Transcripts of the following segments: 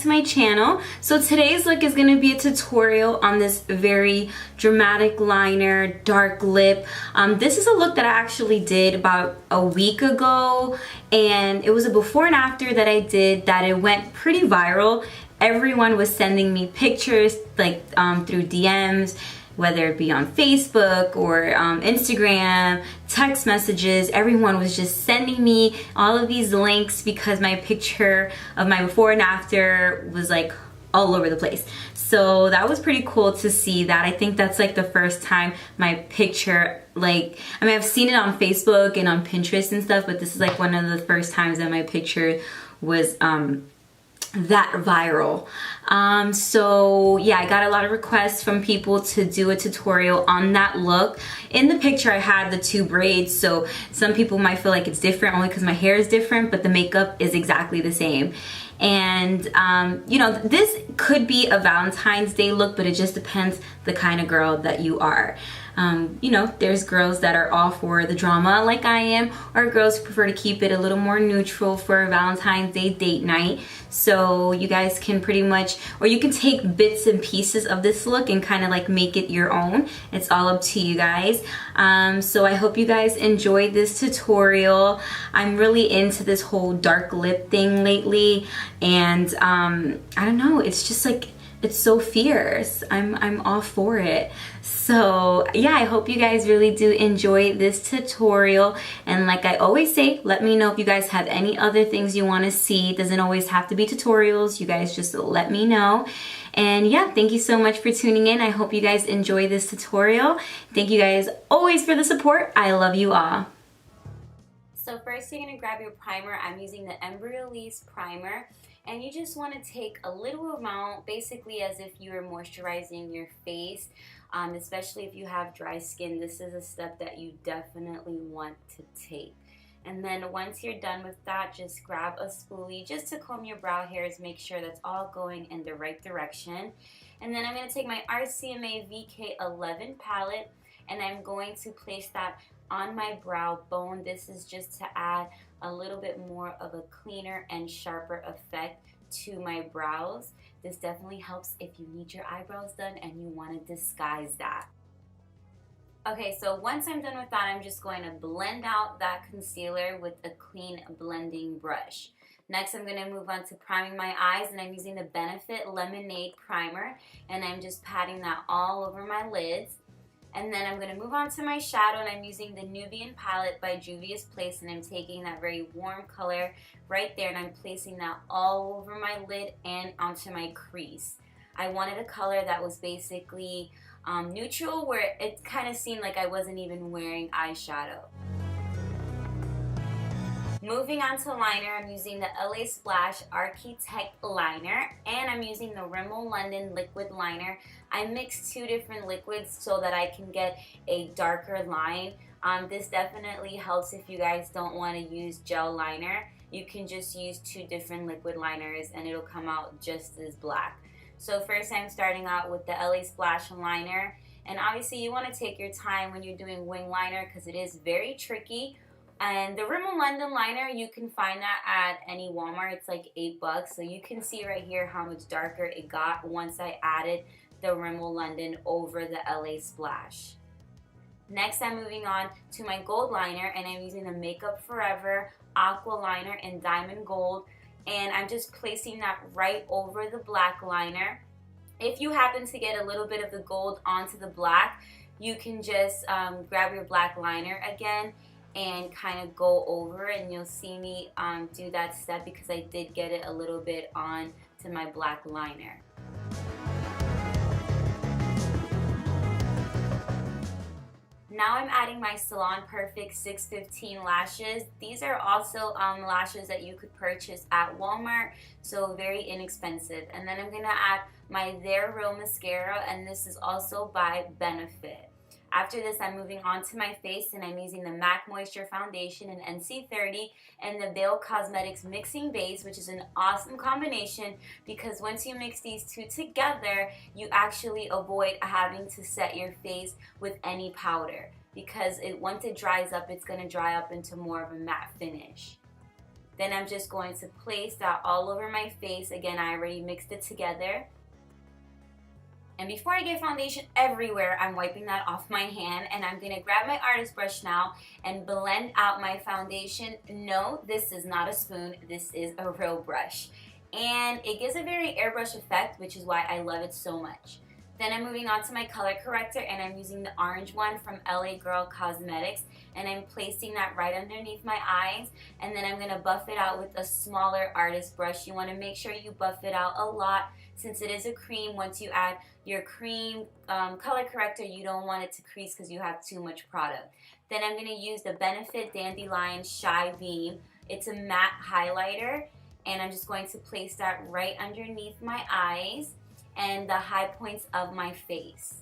to my channel. So today's look is going to be a tutorial on this very dramatic liner, dark lip. This is a look that I actually did about a week ago, and it was a before and after that I did that it went pretty viral. Everyone was sending me pictures like through DMs, whether it be on Facebook or Instagram, text messages. Everyone was just sending me all of these links because my picture of my before and after was like all over the place. So that was pretty cool to see that. I think that's like the first time my picture, like, I mean, I've seen it on Facebook and on Pinterest and stuff, but this is like one of the first times that my picture was that viral. So yeah, I got a lot of requests from people to do a tutorial on that look. In the picture I had the two braids, so some people might feel like it's different only because my hair is different, but the makeup is exactly the same. And you know, this could be a Valentine's Day look, but it just depends the kind of girl that you are. You know, there's girls that are all for the drama like I am, or girls who prefer to keep it a little more neutral for a Valentine's Day date night. So you guys can pretty much, or you can take bits and pieces of this look and kind of like make it your own. It's all up to you guys. So I hope you guys enjoyed this tutorial. I'm really into this whole dark lip thing lately, and I don't know, it's just like, it's so fierce. I'm all for it. So yeah, I hope you guys really do enjoy this tutorial. And like I always say, let me know if you guys have any other things you want to see. It doesn't always have to be tutorials. You guys just let me know. And yeah, thank you so much for tuning in. I hope you guys enjoy this tutorial. Thank you guys always for the support. I love you all. So first you're going to grab your primer. I'm using the Embryolisse primer. And you just want to take a little amount, basically as if you were moisturizing your face, especially if you have dry skin. This is a step that you definitely want to take. And then once you're done with that, just grab a spoolie just to comb your brow hairs, make sure that's all going in the right direction. And then I'm going to take my RCMA VK11 palette, and I'm going to place that on my brow bone. This is just to add a little bit more of a cleaner and sharper effect to my brows. This definitely helps if you need your eyebrows done and you want to disguise that. Okay, so once I'm done with that, I'm just going to blend out that concealer with a clean blending brush. Next, I'm going to move on to priming my eyes, and I'm using the Benefit Lemonade Primer, and I'm just patting that all over my lids. And then I'm going to move on to my shadow, and I'm using the Nubian palette by Juvia's Place, and I'm taking that very warm color right there, and I'm placing that all over my lid and onto my crease. I wanted a color that was basically neutral, where it kind of seemed like I wasn't even wearing eyeshadow. Moving on to liner, I'm using the LA Splash Architect Liner, and I'm using the Rimmel London Liquid Liner. I mixed two different liquids so that I can get a darker line. This definitely helps if you guys don't want to use gel liner. You can just use two different liquid liners and it'll come out just as black. So first I'm starting out with the LA Splash Liner, and obviously you want to take your time when you're doing wing liner because it is very tricky. And the Rimmel London liner, you can find that at any Walmart. It's like $8. So you can see right here how much darker it got once I added the Rimmel London over the LA Splash. Next, I'm moving on to my gold liner, and I'm using the Makeup Forever Aqua Liner in Diamond Gold. And I'm just placing that right over the black liner. If you happen to get a little bit of the gold onto the black, you can just grab your black liner again and kind of go over it, and you'll see me do that step because I did get it a little bit on to my black liner. Now I'm adding my Salon Perfect 615 lashes. These are also lashes that you could purchase at Walmart, so very inexpensive. And then I'm going to add my They're Real mascara, and this is also by Benefit. After this, I'm moving on to my face, and I'm using the MAC Moisture Foundation in NC30 and the Veil Cosmetics Mixing Base, which is an awesome combination because once you mix these two together, you actually avoid having to set your face with any powder because once it dries up, it's going to dry up into more of a matte finish. Then I'm just going to place that all over my face. Again, I already mixed it together. And before I get foundation everywhere, I'm wiping that off my hand, and I'm going to grab my artist brush now and blend out my foundation. No, this is not a spoon. This is a real brush. And it gives a very airbrush effect, which is why I love it so much. Then I'm moving on to my color corrector, and I'm using the orange one from LA Girl Cosmetics, and I'm placing that right underneath my eyes, and then I'm going to buff it out with a smaller artist brush. You want to make sure you buff it out a lot since it is a cream. Once you add your cream color corrector, you don't want it to crease because you have too much product. Then I'm going to use the Benefit Dandelion Shy Beam. It's a matte highlighter, and I'm just going to place that right underneath my eyes and the high points of my face.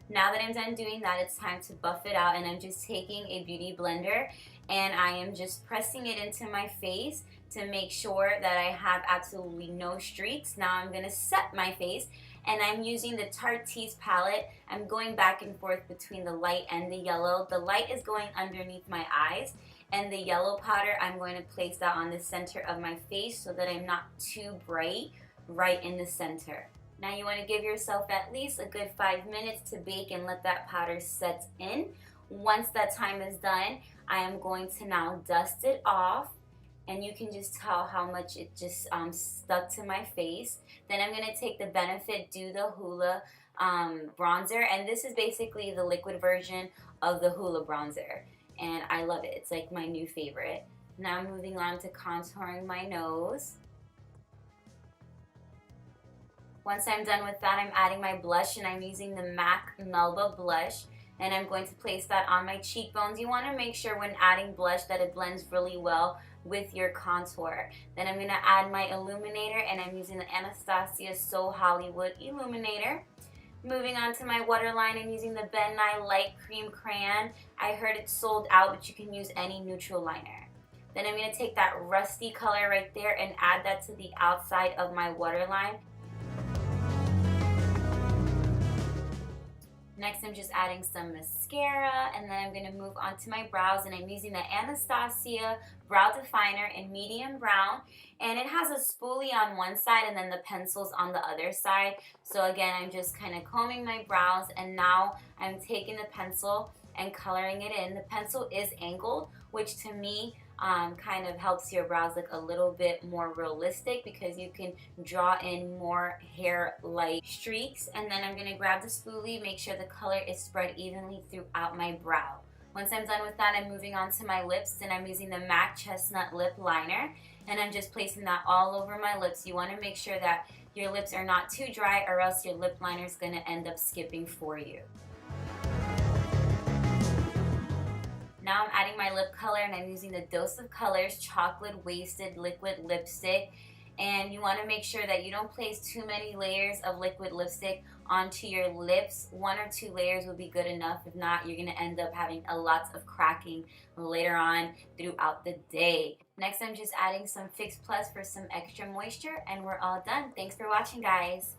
Now that I'm done doing that, it's time to buff it out, and I'm just taking a beauty blender and I am just pressing it into my face to make sure that I have absolutely no streaks. Now I'm going to set my face, and I'm using the Tarte palette. I'm going back and forth between the light and the yellow. The light is going underneath my eyes, and the yellow powder, I'm going to place that on the center of my face so that I'm not too bright right in the center. Now you want to give yourself at least a good 5 minutes to bake and let that powder set in. Once that time is done, I am going to now dust it off, and you can just tell how much it just stuck to my face. Then I'm going to take the Benefit Do the Hula bronzer, and this is basically the liquid version of the Hula bronzer, and I love it. It's like my new favorite. Now I'm moving on to contouring my nose. Once I'm done with that, I'm adding my blush, and I'm using the MAC Melba blush, and I'm going to place that on my cheekbones. You want to make sure when adding blush that it blends really well with your contour. Then I'm going to add my illuminator, and I'm using the Anastasia So Hollywood Illuminator. Moving on to my waterline, I'm using the Ben Nye Light Cream Crayon. I heard it's sold out, but you can use any neutral liner. Then I'm going to take that rusty color right there and add that to the outside of my waterline. Next, I'm just adding some mascara, and then I'm going to move on to my brows, and I'm using the Anastasia Brow Definer in medium brown, and it has a spoolie on one side and then the pencils on the other side. So again, I'm just kind of combing my brows, and now I'm taking the pencil and coloring it in. The pencil is angled, which to me kind of helps your brows look a little bit more realistic because you can draw in more hair-like streaks. And then I'm going to grab the spoolie, make sure the color is spread evenly throughout my brow. Once I'm done with that, I'm moving on to my lips, and I'm using the MAC Chestnut Lip Liner, and I'm just placing that all over my lips. You want to make sure that your lips are not too dry, or else your lip liner is going to end up skipping for you. Now I'm adding my lip color, and I'm using the Dose of Colors Chocolate Wasted Liquid Lipstick. And you want to make sure that you don't place too many layers of liquid lipstick onto your lips. 1 or 2 layers will be good enough. If not, you're going to end up having a lot of cracking later on throughout the day. Next, I'm just adding some Fix Plus for some extra moisture, and we're all done. Thanks for watching, guys.